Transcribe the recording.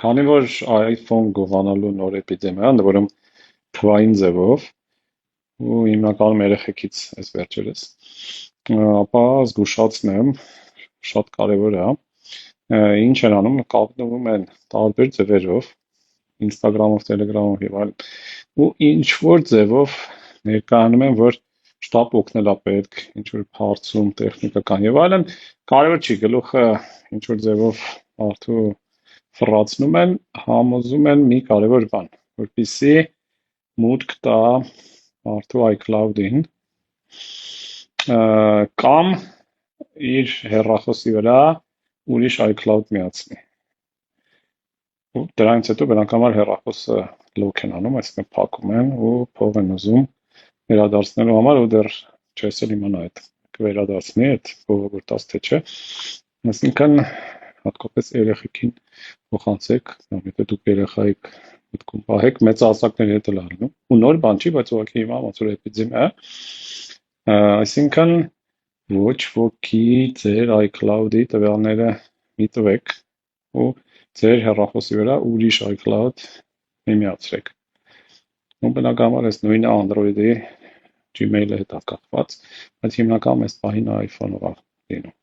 Քանի որ iPhone գովանալու նոր էպիդեմիա, ընդ որում թվային ձևով, ու հիմնականում երեխեքից այս վերջերս, ապա զգուշացնեմ, շատ կարևոր է, ինչ են անում, կապնվում են տարբեր ձևերով, Instagram-ով, Telegram-ով եւ այլն, ու ինչ որ ձևով ներկայանում են, որ շտապ օգնել է պետք, ինչ որ փորձում, տեխնիկական եւ այլն, կարևոր չի, գլուխը ինչ որ ձևով մարդու ֆռացնում են, համոզում են մի կարևոր բան, որպեսզի մուտք տա մարդու iCloud-ին կամ իր հեռախոսի վրա ուրիշ iCloud միացնի։ Ու դրանից հետո բնականաբար հեռախոսը lock են անում, այսինքն փակում են ու փող են ուզում վերադարձնելու համար ու դեռ չես էլ իմանա այդ կվերադարձնի այդ փողը որ տաս թե չէ։ Այսինքն հատկապես երեխեքին փոխանցեք, եթե դուք երեխա եք մտքում պահեք, մեծահասակների հետ էլ առնում։ Ու նոր բան չի, բայց ուղղակի հիմա ոնց որ էպիդեմիա է, այսինքն ոչ ոքի ձեր iCloud-ի տվյալները մի տվեք ու ձեր հեռախոսի վրա ուրիշ iCloud մի միացրեք։ Ու բնականաբար այս նույնը Android-ի Gmail-ի հետ կապված, բայց հիմնականում այս պահին iPhone-ով է լինում։